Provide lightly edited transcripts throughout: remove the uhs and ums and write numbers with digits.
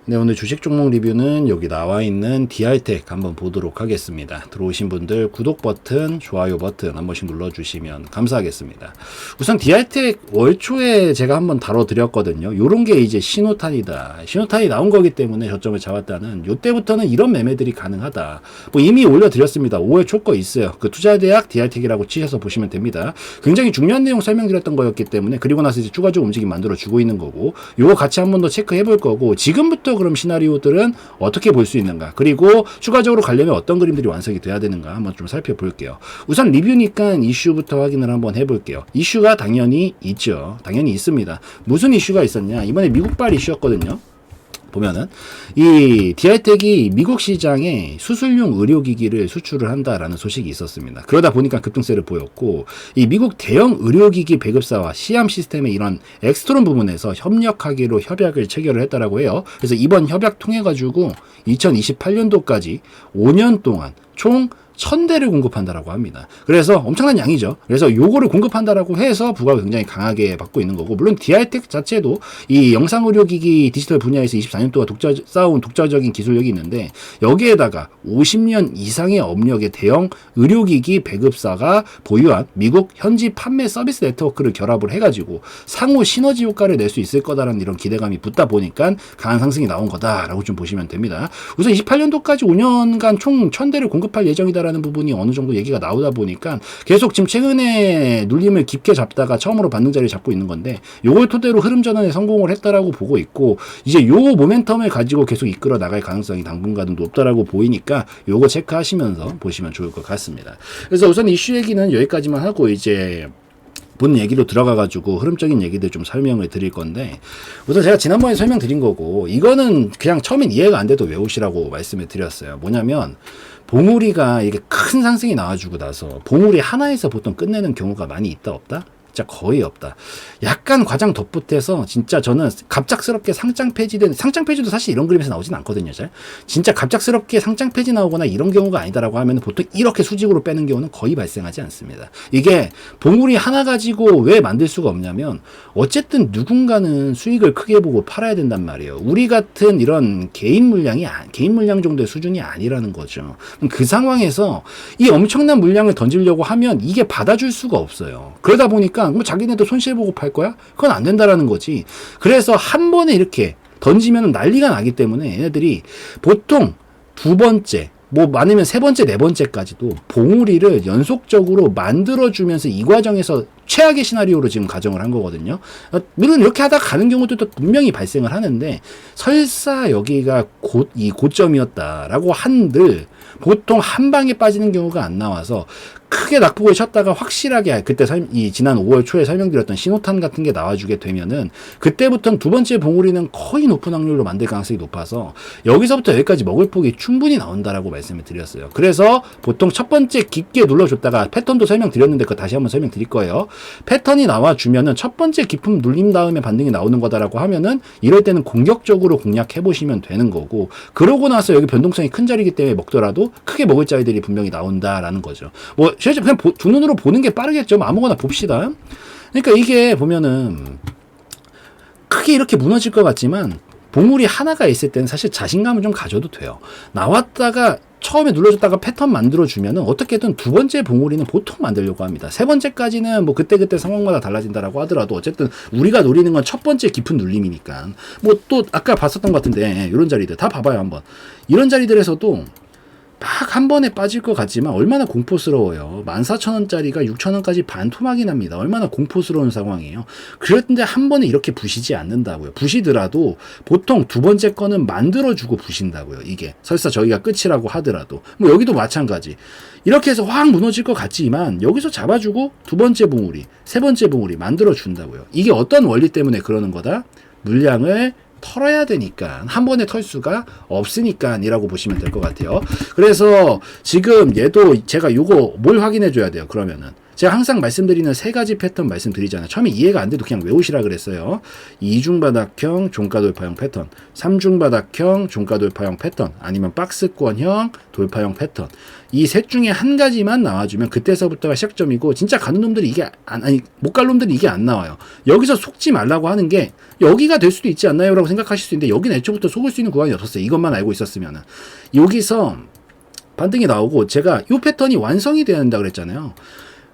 네, 오늘 주식 종목 리뷰는 여기 나와 있는 DR텍 한번 보도록 하겠습니다. 들어오신 분들 구독 버튼, 좋아요 버튼 한 번씩 눌러주시면 감사하겠습니다. 우선 DR텍 월초에 제가 한번 다뤄드렸거든요. 요런 게 이제 신호탄이다. 신호탄이 나온 거기 때문에 저점을 잡았다는, 요때부터는 이런 매매들이 가능하다. 뭐 이미 올려드렸습니다. 5월 초 거 있어요. 그 투자대학 DR텍이라고 치셔서 보시면 됩니다. 굉장히 중요한 내용 설명드렸던 거였기 때문에, 그리고 나서 이제 추가적으로 움직임 만들어주고 있는 거고, 요거 같이 한 번 더 체크해 볼 거고, 지금부터 그럼 시나리오들은 어떻게 볼 수 있는가, 그리고 추가적으로 가려면 어떤 그림들이 완성이 돼야 되는가 한번 좀 살펴볼게요. 우선 리뷰니까 이슈부터 확인을 한번 해볼게요. 이슈가 당연히 있죠. 당연히 있습니다. 무슨 이슈가 있었냐, 이번에 미국발 이슈였거든요. 보면은 이 DR텍이 미국 시장에 수술용 의료기기를 수출을 한다라는 소식이 있었습니다. 그러다 보니까 급등세를 보였고, 이 미국 대형 의료기기 배급사와 시암 시스템의 이런 엑스트론 부분에서 협력하기로 협약을 체결을 했다라고 해요. 그래서 이번 협약 통해 가지고 2028년도까지 5년 동안 총 1000대를 공급한다라고 합니다. 그래서 엄청난 양이죠. 그래서 요거를 공급한다라고 해서 부가가 굉장히 강하게 받고 있는 거고, 물론 DR텍 자체도 이 영상의료기기 디지털 분야에서 24년 동안 쌓아온 독자적인 기술력이 있는데, 여기에다가 50년 이상의 업력의 대형 의료기기 배급사가 보유한 미국 현지 판매 서비스 네트워크를 결합을 해가지고 상호 시너지 효과를 낼 수 있을 거다라는 이런 기대감이 붙다 보니까 강한 상승이 나온 거다라고 좀 보시면 됩니다. 우선 28년도까지 5년간 총 1000대를 공급할 예정이다라는 부분이 어느 정도 얘기가 나오다 보니까 계속 지금 최근에 눌림을 깊게 잡다가 처음으로 반등 자리를 잡고 있는 건데, 요걸 토대로 흐름 전환에 성공을 했다라고 보고 있고, 이제 요 모멘텀을 가지고 계속 이끌어 나갈 가능성이 당분간은 높다라고 보이니까 요거 체크하시면서 보시면 좋을 것 같습니다. 그래서 우선 이슈 얘기는 여기까지만 하고, 이제 본 얘기로 들어가가지고 흐름적인 얘기들 좀 설명을 드릴 건데, 우선 제가 지난번에 설명드린 거고, 이거는 그냥 처음엔 이해가 안 돼도 외우시라고 말씀을 드렸어요. 뭐냐면, 봉우리가 이게 큰 상승이 나와주고 나서 봉우리 하나에서 보통 끝내는 경우가 많이 있다 없다? 진짜 거의 없다. 약간 과장 덧붙여서 진짜 저는 갑작스럽게 상장 폐지된, 상장 폐지도 사실 이런 그림에서 나오진 않거든요. 잘. 진짜 갑작스럽게 상장 폐지 나오거나 이런 경우가 아니다라고 하면 보통 이렇게 수직으로 빼는 경우는 거의 발생하지 않습니다. 이게 봉우리 하나 가지고 왜 만들 수가 없냐면, 어쨌든 누군가는 수익을 크게 보고 팔아야 된단 말이에요. 우리 같은 이런 개인 물량 정도의 수준이 아니라는 거죠. 그 상황에서 이 엄청난 물량을 던지려고 하면 이게 받아줄 수가 없어요. 그러다 보니까 뭐 자기네도 손실 보고 팔 거야? 그건 안 된다라는 거지. 그래서 한 번에 이렇게 던지면 난리가 나기 때문에 얘네들이 보통 두 번째, 뭐 많으면 세 번째, 네 번째까지도 봉우리를 연속적으로 만들어주면서 이 과정에서 최악의 시나리오로 지금 가정을 한 거거든요. 물론 이렇게 하다가 가는 경우도 분명히 발생을 하는데, 설사 여기가 이 고점이었다라고 한들 보통 한 방에 빠지는 경우가 안 나와서, 크게 낙폭을 쳤다가 확실하게 그때 지난 5월 초에 설명드렸던 신호탄 같은 게 나와주게 되면은, 그때부터는 두 번째 봉우리는 거의 높은 확률로 만들 가능성이 높아서 여기서부터 여기까지 먹을 폭이 충분히 나온다라고 말씀을 드렸어요. 그래서 보통 첫 번째 깊게 눌러줬다가, 패턴도 설명드렸는데 그거 다시 한번 설명드릴 거예요. 패턴이 나와주면은 첫 번째 깊은 눌림 다음에 반등이 나오는 거다라고 하면은, 이럴 때는 공격적으로 공략해 보시면 되는 거고, 그러고 나서 여기 변동성이 큰 자리이기 때문에 먹더라도 크게 먹을 자리들이 분명히 나온다라는 거죠. 뭐 실제 그냥 두 눈으로 보는 게 빠르겠죠. 뭐 아무거나 봅시다. 그러니까 이게 보면은 크게 이렇게 무너질 것 같지만, 봉우리 하나가 있을 때는 사실 자신감을 좀 가져도 돼요. 나왔다가 처음에 눌러줬다가 패턴 만들어주면은 어떻게든 두 번째 봉우리는 보통 만들려고 합니다. 세 번째까지는 뭐 그때그때 상황마다 달라진다라고 하더라도, 어쨌든 우리가 노리는 건 첫 번째 깊은 눌림이니까. 뭐 또 아까 봤었던 것 같은데, 이런 자리들 다 봐봐요 한번. 이런 자리들에서도 막 한 번에 빠질 것 같지만 얼마나 공포스러워요. 14,000원짜리가 6,000원까지 반토막이 납니다. 얼마나 공포스러운 상황이에요. 그런데 한 번에 이렇게 부시지 않는다고요. 부시더라도 보통 두 번째 거는 만들어주고 부신다고요. 이게 설사 저희가 끝이라고 하더라도, 뭐 여기도 마찬가지. 이렇게 해서 확 무너질 것 같지만 여기서 잡아주고 두 번째 봉우리, 세 번째 봉우리 만들어준다고요. 이게 어떤 원리 때문에 그러는 거다? 물량을 털어야 되니까, 한 번에 털 수가 없으니까 이라고 보시면 될 것 같아요. 그래서 지금 얘도 제가 요거 뭘 확인해 줘야 돼요. 그러면은 제가 항상 말씀드리는 세 가지 패턴 말씀드리잖아요. 처음에 이해가 안 돼도 그냥 외우시라 그랬어요. 이중바닥형 종가돌파형 패턴, 삼중바닥형 종가돌파형 패턴, 아니면 박스권형 돌파형 패턴. 이 셋 중에 한 가지만 나와주면 그때서부터가 시작점이고, 진짜 가는 놈들이 이게 못 갈 놈들이 이게 안 나와요. 여기서 속지 말라고 하는 게 여기가 될 수도 있지 않나요? 라고 생각하실 수 있는데, 여기는 애초부터 속을 수 있는 구간이 없었어요. 이것만 알고 있었으면은. 여기서 반등이 나오고, 제가 이 패턴이 완성이 돼야 된다 그랬잖아요.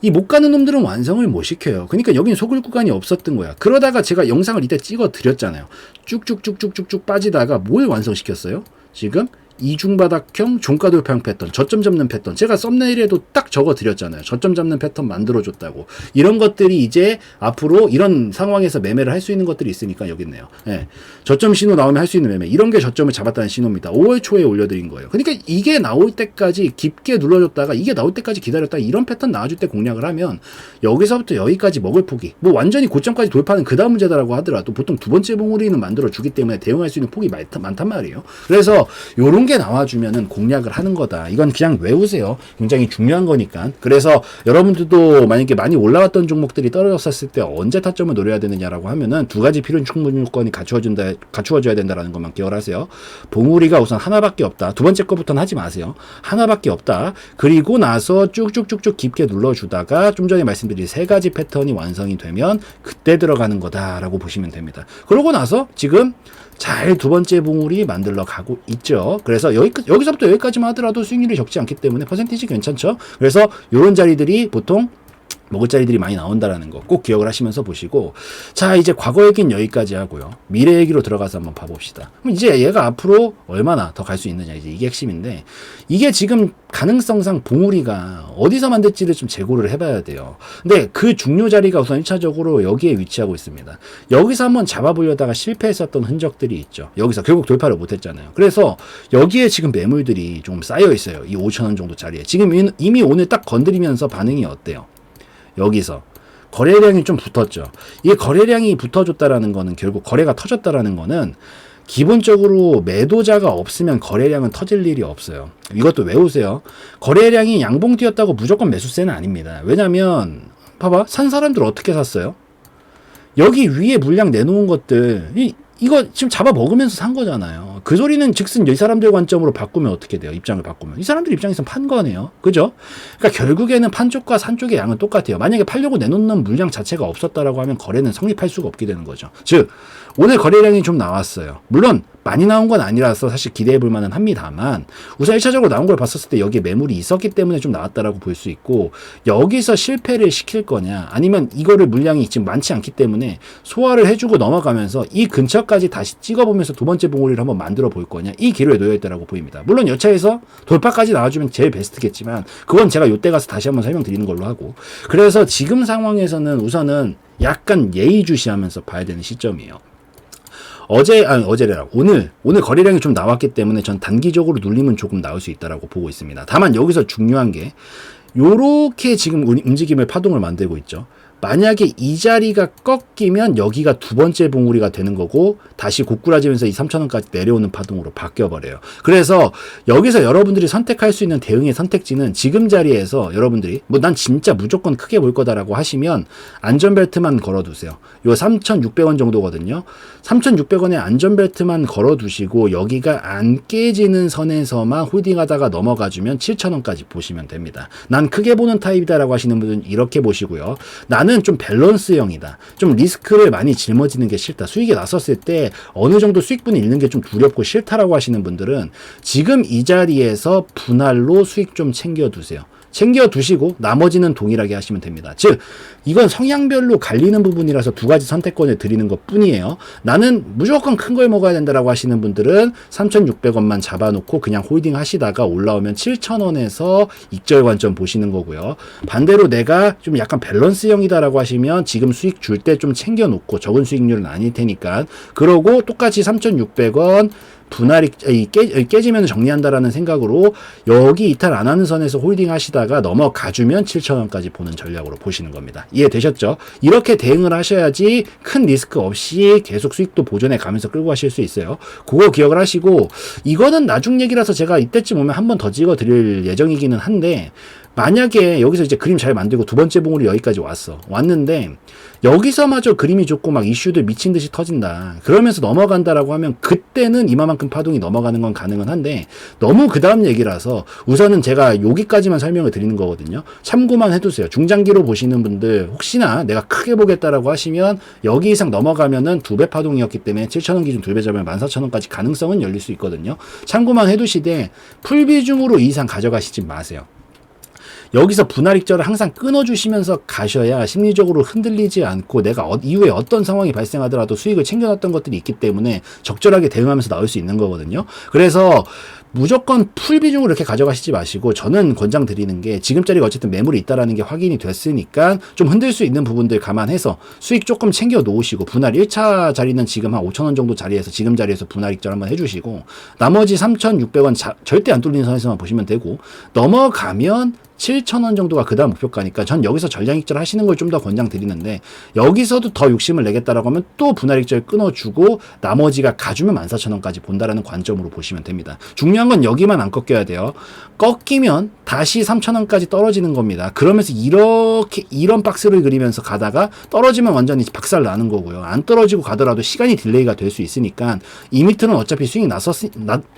이 못 가는 놈들은 완성을 못 시켜요. 그러니까 여기는 속을 구간이 없었던 거야. 그러다가 제가 영상을 이때 찍어 드렸잖아요. 쭉쭉쭉쭉쭉쭉 빠지다가 뭘 완성시켰어요? 지금 이중바닥형 종가돌파형 패턴, 저점 잡는 패턴. 제가 썸네일에도 딱 적어 드렸잖아요. 저점 잡는 패턴 만들어 줬다고. 이런 것들이 이제 앞으로 이런 상황에서 매매를 할 수 있는 것들이 있으니까 여기 있네요. 예. 저점 신호 나오면 할 수 있는 매매. 이런 게 저점을 잡았다는 신호입니다. 5월 초에 올려드린 거예요. 그러니까 이게 나올 때까지 깊게 눌러줬다가 이게 나올 때까지 기다렸다가 이런 패턴 나와줄 때 공략을 하면 여기서부터 여기까지 먹을 폭이, 뭐 완전히 고점까지 돌파는 그 다음 문제다라고 하더라도 보통 두 번째 봉우리는 만들어 주기 때문에 대응할 수 있는 폭이 많단 말이에요. 그래서 요런 게 나와주면은 공략을 하는 거다. 이건 그냥 외우세요. 굉장히 중요한 거니까. 그래서 여러분들도 만약에 많이 올라왔던 종목들이 떨어졌었을 때 언제 타점을 노려야 되느냐라고 하면은 두 가지 필요 충분 요건이 갖추어져야 된다라는 것만 기억을 하세요. 봉우리가 우선 하나밖에 없다. 두 번째 거부터는 하지 마세요. 하나밖에 없다. 그리고 나서 쭉쭉쭉쭉 깊게 눌러주다가 좀 전에 말씀드린 세 가지 패턴이 완성이 되면 그때 들어가는 거다라고 보시면 됩니다. 그러고 나서 지금 잘 두 번째 봉우리 만들러 가고 있죠. 그래서 여기서부터 여기까지만 하더라도 수익률이 적지 않기 때문에 퍼센티지 괜찮죠. 그래서 이런 자리들이 보통 먹을 자리들이 많이 나온다라는 거 꼭 기억을 하시면서 보시고, 자, 이제 과거 얘기는 여기까지 하고요. 미래 얘기로 들어가서 한번 봐봅시다. 그럼 이제 얘가 앞으로 얼마나 더 갈 수 있느냐, 이제 이게 핵심인데, 이게 지금 가능성상 봉우리가 어디서 만들지를 좀 재고를 해봐야 돼요. 근데 그 중요 자리가 우선 1차적으로 여기에 위치하고 있습니다. 여기서 한번 잡아보려다가 실패했었던 흔적들이 있죠. 여기서 결국 돌파를 못했잖아요. 그래서 여기에 지금 매물들이 좀 쌓여 있어요. 이 5,000원 정도 자리에. 지금 이미 오늘 딱 건드리면서 반응이 어때요? 여기서 거래량이 좀 붙었죠. 이 거래량이 붙어줬다라는 거는 결국 거래가 터졌다라는 거는 기본적으로 매도자가 없으면 거래량은 터질 일이 없어요. 이것도 외우세요. 거래량이 양봉 뛰었다고 무조건 매수세는 아닙니다. 왜냐면 봐봐, 산 사람들 어떻게 샀어요? 여기 위에 물량 내놓은 것들 이거 지금 잡아 먹으면서 산 거잖아요. 그 소리는 즉슨 이 사람들 관점으로 바꾸면 어떻게 돼요? 입장을 바꾸면. 이 사람들 입장에서는 판 거네요. 그죠? 그러니까 결국에는 판 쪽과 산 쪽의 양은 똑같아요. 만약에 팔려고 내놓는 물량 자체가 없었다라고 하면 거래는 성립할 수가 없게 되는 거죠. 즉, 오늘 거래량이 좀 나왔어요. 물론 많이 나온 건 아니라서 사실 기대해 볼 만은 합니다만, 우선 1차적으로 나온 걸 봤었을 때 여기에 매물이 있었기 때문에 좀 나왔다라고 볼 수 있고, 여기서 실패를 시킬 거냐, 아니면 이거를 물량이 지금 많지 않기 때문에 소화를 해주고 넘어가면서 이 근처까지 다시 찍어보면서 두 번째 봉우리를 한번 만들어 볼 거냐, 이 기로에 놓여 있다라고 보입니다. 물론 여차에서 돌파까지 나와주면 제일 베스트겠지만, 그건 제가 요때 가서 다시 한번 설명드리는 걸로 하고, 그래서 지금 상황에서는 우선은 약간 예의주시하면서 봐야 되는 시점이에요. 오늘 거래량이 좀 나왔기 때문에 전 단기적으로 눌림은 조금 나올 수 있다라고 보고 있습니다. 다만 여기서 중요한 게 요렇게 지금 움직임을 파동을 만들고 있죠. 만약에 이 자리가 꺾이면 여기가 두 번째 봉우리가 되는 거고 다시 고꾸라지면서 이 3,000원까지 내려오는 파동으로 바뀌어버려요. 그래서 여기서 여러분들이 선택할 수 있는 대응의 선택지는 지금 자리에서 여러분들이 뭐 난 진짜 무조건 크게 볼 거다라고 하시면 안전벨트만 걸어두세요. 요 3,600원 정도거든요. 3,600원에 안전벨트만 걸어두시고 여기가 안 깨지는 선에서만 홀딩하다가 넘어가주면 7,000원까지 보시면 됩니다. 난 크게 보는 타입이다라고 하시는 분은 이렇게 보시고요. 나는 좀 밸런스형이다. 좀 리스크를 많이 짊어지는 게 싫다. 수익이 났었을 때 어느 정도 수익분이 있는 게 좀 두렵고 싫다라고 하시는 분들은 지금 이 자리에서 분할로 수익 좀 챙겨두세요. 챙겨두시고 나머지는 동일하게 하시면 됩니다. 즉 이건 성향별로 갈리는 부분이라서 두 가지 선택권을 드리는 것 뿐이에요. 나는 무조건 큰 걸 먹어야 된다라고 하시는 분들은 3,600원만 잡아놓고 그냥 홀딩 하시다가 올라오면 7,000원에서 익절 관점 보시는 거고요. 반대로 내가 좀 약간 밸런스형이다라고 하시면 지금 수익 줄 때 좀 챙겨놓고 적은 수익률은 아닐 테니까 그러고 똑같이 3,600원 분할이 깨지면 정리한다라는 생각으로 여기 이탈 안 하는 선에서 홀딩 하시다가 넘어가주면 7,000원까지 보는 전략으로 보시는 겁니다. 이해되셨죠? 이렇게 대응을 하셔야지 큰 리스크 없이 계속 수익도 보존해 가면서 끌고 가실 수 있어요. 그거 기억을 하시고 이거는 나중 얘기라서 제가 이때쯤 오면 한 번 더 찍어 드릴 예정이기는 한데 만약에 여기서 이제 그림 잘 만들고 두 번째 봉우리 여기까지 왔는데 여기서마저 그림이 좋고 막 이슈들 미친 듯이 터진다. 그러면서 넘어간다라고 하면 그때는 이만큼 파동이 넘어가는 건 가능은 한데 너무 그 다음 얘기라서 우선은 제가 여기까지만 설명을 드리는 거거든요. 참고만 해두세요. 중장기로 보시는 분들 혹시나 내가 크게 보겠다라고 하시면 여기 이상 넘어가면은 2배 파동이었기 때문에 7,000원 기준 2배 잡으면 14,000원까지 가능성은 열릴 수 있거든요. 참고만 해두시되 풀 비중으로 이상 가져가시지 마세요. 여기서 분할 익절을 항상 끊어주시면서 가셔야 심리적으로 흔들리지 않고 내가 이후에 어떤 상황이 발생하더라도 수익을 챙겨놨던 것들이 있기 때문에 적절하게 대응하면서 나올 수 있는 거거든요. 그래서 무조건 풀 비중으로 이렇게 가져가시지 마시고 저는 권장드리는 게 지금짜리가 어쨌든 매물이 있다라는 게 확인이 됐으니까 좀 흔들 수 있는 부분들 감안해서 수익 조금 챙겨 놓으시고 분할 1차 자리는 지금 한 5,000원 정도 자리에서 지금 자리에서 분할 익절 한번 해주시고 나머지 3,600원 절대 안 뚫리는 선에서만 보시면 되고 넘어가면 7,000원 정도가 그 다음 목표가니까 전 여기서 전량 익절 하시는 걸 좀 더 권장드리는데 여기서도 더 욕심을 내겠다라고 하면 또 분할 익절 끊어주고 나머지가 가주면 14,000원까지 본다라는 관점으로 보시면 됩니다. 중요한 건 여기만 안 꺾여야 돼요. 꺾이면 다시 3,000원까지 떨어지는 겁니다. 그러면서 이런 박스를 그리면서 가다가 떨어지면 완전히 박살 나는 거고요. 안 떨어지고 가더라도 시간이 딜레이가 될 수 있으니까 이 밑으로는 어차피 스윙이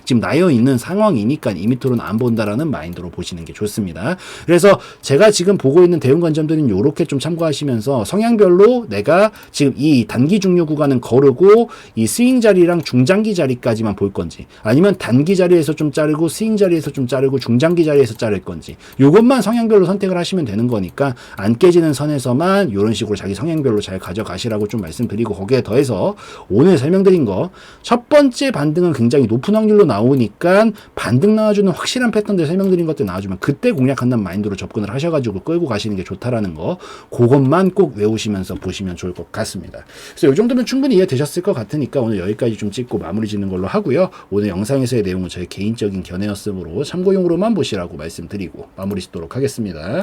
지금 나여 있는 상황이니까 이 밑으로는 안 본다라는 마인드로 보시는 게 좋습니다. 그래서 제가 지금 보고 있는 대응 관점들은 요렇게 좀 참고하시면서 성향별로 내가 지금 이 단기 중류 구간은 거르고 이 스윙 자리랑 중장기 자리까지만 볼 건지 아니면 단기 자리에서 좀 자르고 스윙 자리에서 좀 자르고 중장기 자리에서 자를 건지 요것만 성향별로 선택을 하시면 되는 거니까 안 깨지는 선에서만 요런 식으로 자기 성향별로 잘 가져가시라고 좀 말씀드리고 거기에 더해서 오늘 설명드린 거 첫 번째 반등은 굉장히 높은 확률로 나오니까 반등 나와주는 확실한 패턴들 설명드린 것들 나와주면 그때 공략한다는 마인드로 접근을 하셔가지고 끌고 가시는 게 좋다라는 거 그것만 꼭 외우시면서 보시면 좋을 것 같습니다. 그래서 이 정도면 충분히 이해되셨을 것 같으니까 오늘 여기까지 좀 찍고 마무리 짓는 걸로 하고요. 오늘 영상에서의 내용은 저의 개인적인 견해였으므로 참고용으로만 보시라고 말씀드리고 마무리 짓도록 하겠습니다.